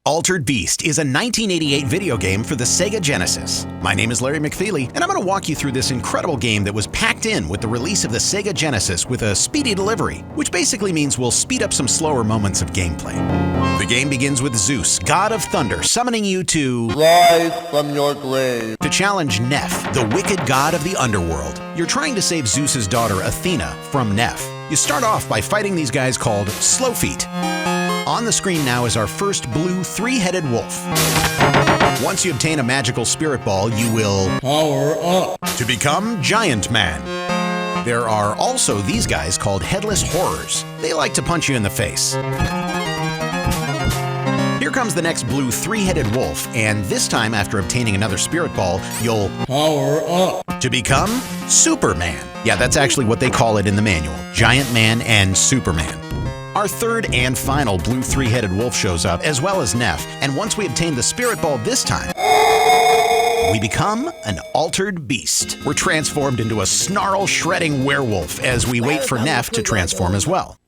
Altered Beast is a 1988 video game for the Sega Genesis. My name is Larry McFeely, and I'm going to walk you through this incredible game that was packed in with the release of the Sega Genesis with a speedy delivery, which basically means we'll speed up some slower moments of gameplay. The game begins with Zeus, god of thunder, summoning you to rise from your grave to challenge Neff, the wicked god of the underworld. You're trying to save Zeus's daughter Athena from Neff. You start off by fighting these guys called Slowfeet. On the screen now is our first blue three-headed wolf. Once you obtain a magical spirit ball, you will power up to become Giant Man. There are also these guys called Headless Horrors. They like to punch you in the face. Here comes the next blue three-headed wolf, and this time after obtaining another spirit ball, you'll power up to become Superman. Yeah, that's actually what they call it in the manual, Giant Man and Superman. Our third and final blue three-headed wolf shows up, as well as Neff, and once we obtain the spirit ball this time, we become an altered beast. We're transformed into a snarl-shredding werewolf as we wait for Neff to transform as well.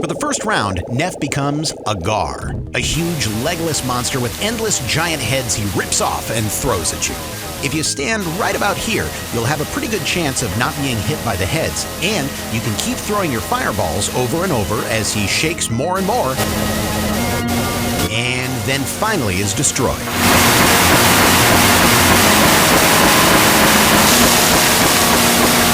For the first round, Neff becomes Aggar, a huge legless monster with endless giant heads he rips off and throws at you. If you stand right about here, you'll have a pretty good chance of not being hit by the heads, and you can keep throwing your fireballs over and over as he shakes more and more, and then finally is destroyed.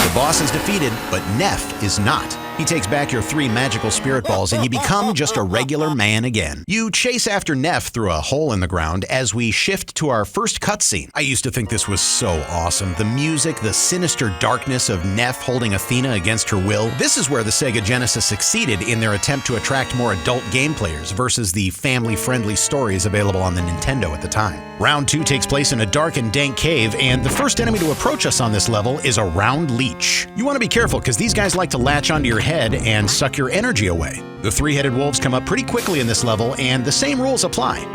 The boss is defeated, but Neff is not. He takes back your 3 magical spirit balls and you become just a regular man again. You chase after Neff through a hole in the ground as we shift to our first cutscene. I used to think this was so awesome. The music, the sinister darkness of Neff holding Athena against her will. This is where the Sega Genesis succeeded in their attempt to attract more adult game players versus the family-friendly stories available on the Nintendo at the time. Round 2 takes place in a dark and dank cave, and the first enemy to approach us on this level is a Round Leech. You want to be careful because these guys like to latch onto your head and suck your energy away. The three-headed wolves come up pretty quickly in this level, and the same rules apply.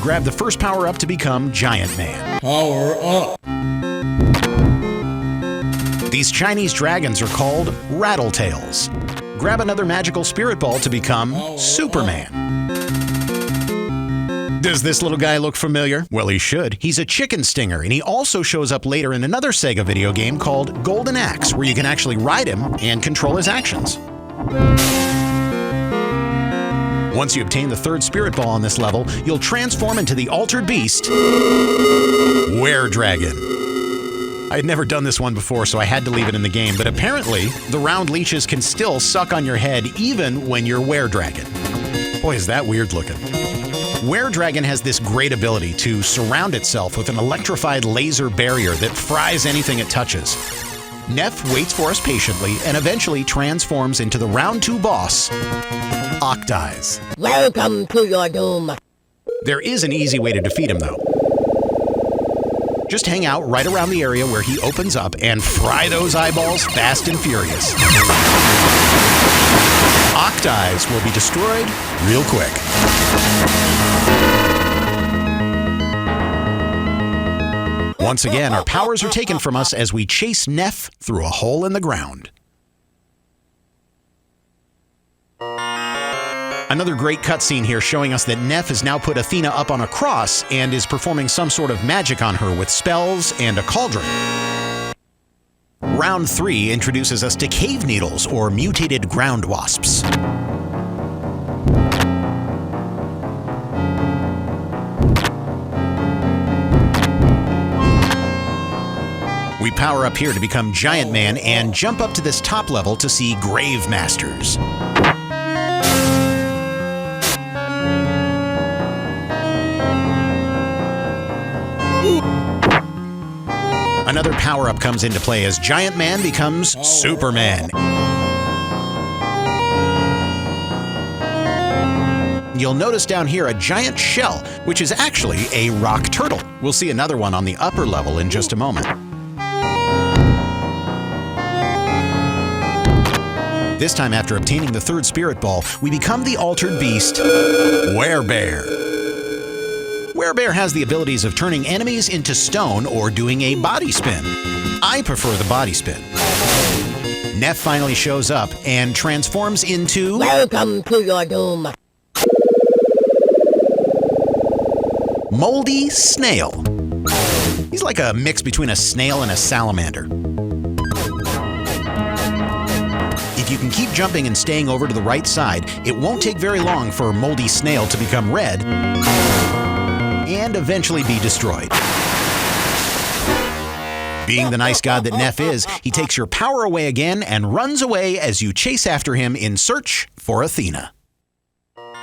Grab the first power-up to become Giant Man. power up These Chinese dragons are called Rattletails. Grab another magical spirit ball to become Superman. Does this little guy look familiar? Well, he should. He's a chicken stinger, and he also shows up later in another Sega video game called Golden Axe, where you can actually ride him and control his actions. Once you obtain the third spirit ball on this level, you'll transform into the altered beast, Weredragon. I had never done this one before, so I had to leave it in the game, but apparently, the Round Leeches can still suck on your head even when you're Weredragon. Boy, is that weird looking. Weredragon has this great ability to surround itself with an electrified laser barrier that fries anything it touches. Neff waits for us patiently and eventually transforms into the Round 2 boss, Octeyes. Welcome to your doom. There is an easy way to defeat him, though. Just hang out right around the area where he opens up and fry those eyeballs fast and furious. Octeyes will be destroyed real quick. Once again, our powers are taken from us as we chase Neff through a hole in the ground. Another great cutscene here showing us that Neff has now put Athena up on a cross and is performing some sort of magic on her with spells and a cauldron. Round 3 introduces us to cave needles, or mutated ground wasps. We power up here to become Giant Man and jump up to this top level to see Grave Masters. Another power-up comes into play as Giant Man becomes Superman. You'll notice down here a giant shell, which is actually a rock turtle. We'll see another one on the upper level in just a moment. This time, after obtaining the third spirit ball, we become the altered beast, Werebear. Werebear has the abilities of turning enemies into stone or doing a body spin. I prefer the body spin. Neff finally shows up and transforms into... Welcome to your doom. Moldy Snail. He's like a mix between a snail and a salamander. If you can keep jumping and staying over to the right side, it won't take very long for Moldy Snail to become red and eventually be destroyed. Being the nice god that Neff is, he takes your power away again and runs away as you chase after him in search for Athena.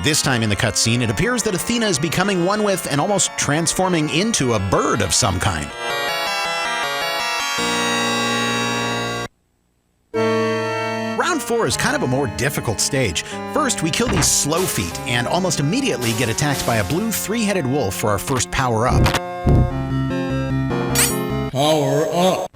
This time in the cutscene, it appears that Athena is becoming one with and almost transforming into a bird of some kind. Round 4 is kind of a more difficult stage. First, we kill these slow feet and almost immediately get attacked by a blue three-headed wolf for our first power-up. Power up.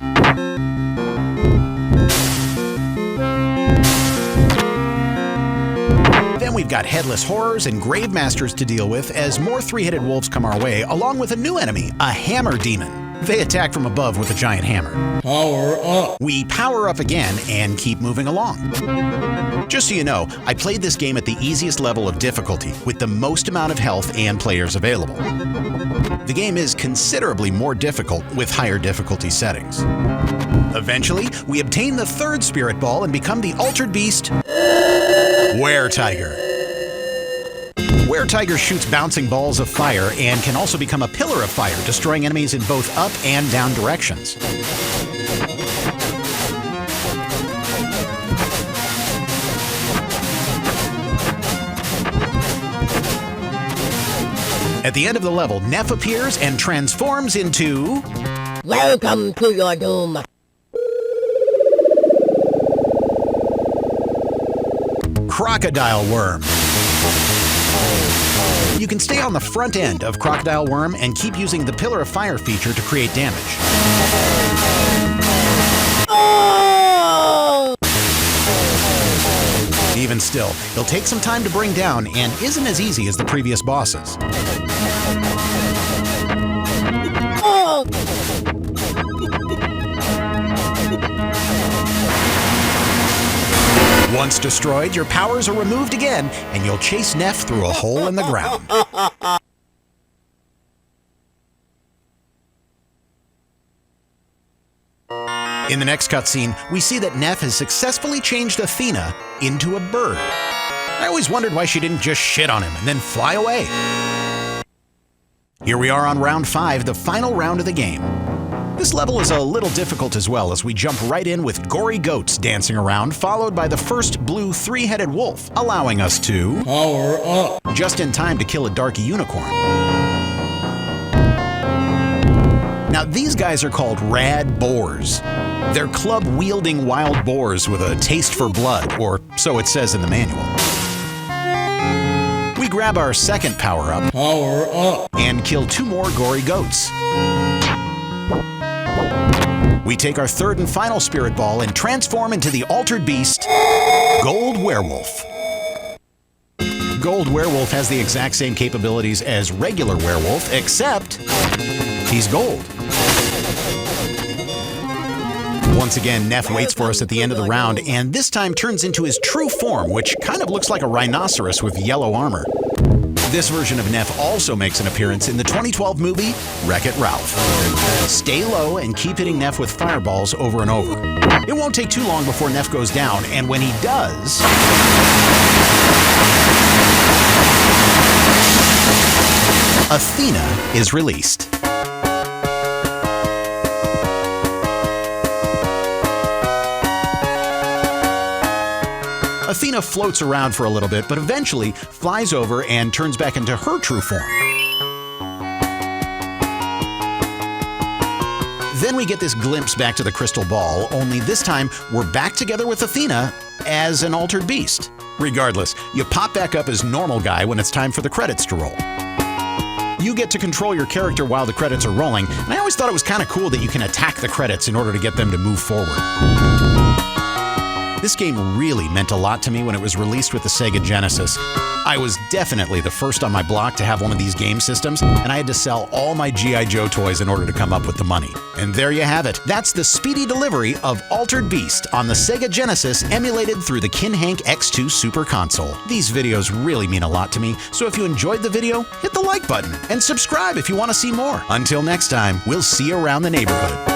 Then we've got headless horrors and grave masters to deal with as more three-headed wolves come our way, along with a new enemy, a hammer demon. They attack from above with a giant hammer. Power up. We power up again and keep moving along. Just so you know, I played this game at the easiest level of difficulty, with the most amount of health and players available. The game is considerably more difficult with higher difficulty settings. Eventually, we obtain the third spirit ball and become the altered beast, Weretiger. Weretiger shoots bouncing balls of fire and can also become a pillar of fire, destroying enemies in both up and down directions. At the end of the level, Neff appears and transforms into... Welcome to your doom. Crocodile Worm. You can stay on the front end of Crocodile Worm and keep using the Pillar of Fire feature to create damage. Oh! Even still, he'll take some time to bring down and isn't as easy as the previous bosses. Oh! Once destroyed, your powers are removed again, and you'll chase Neff through a hole in the ground. In the next cutscene, we see that Neff has successfully changed Athena into a bird. I always wondered why she didn't just shit on him and then fly away. Here we are on round 5, the final round of the game. This level is a little difficult as well, as we jump right in with Gory Goats dancing around, followed by the first blue three-headed wolf, allowing us to... Power up. just in time to kill a dark unicorn. Now, these guys are called Rad Boars. They're club-wielding wild boars with a taste for blood, or so it says in the manual. We grab our second power-up Power up. and kill 2 more Gory Goats. We take our third and final spirit ball and transform into the altered beast, Gold Werewolf. Gold Werewolf has the exact same capabilities as regular werewolf, except he's gold. Once again, Neff waits for us at the end of the round, and this time turns into his true form, which kind of looks like a rhinoceros with yellow armor. This version of Neff also makes an appearance in the 2012 movie Wreck-It Ralph. Stay low and keep hitting Neff with fireballs over and over. It won't take too long before Neff goes down, and when he does... Athena is released. Athena floats around for a little bit, but eventually flies over and turns back into her true form. Then we get this glimpse back to the crystal ball, only this time we're back together with Athena as an altered beast. Regardless, you pop back up as normal guy when it's time for the credits to roll. You get to control your character while the credits are rolling, and I always thought it was kind of cool that you can attack the credits in order to get them to move forward. This game really meant a lot to me when it was released with the Sega Genesis. I was definitely the first on my block to have one of these game systems, and I had to sell all my G.I. Joe toys in order to come up with the money. And there you have it. That's the speedy delivery of Altered Beast on the Sega Genesis, emulated through the KinHank X2 Super Console. These videos really mean a lot to me, so if you enjoyed the video, hit the like button and subscribe if you want to see more. Until next time, we'll see you around the neighborhood.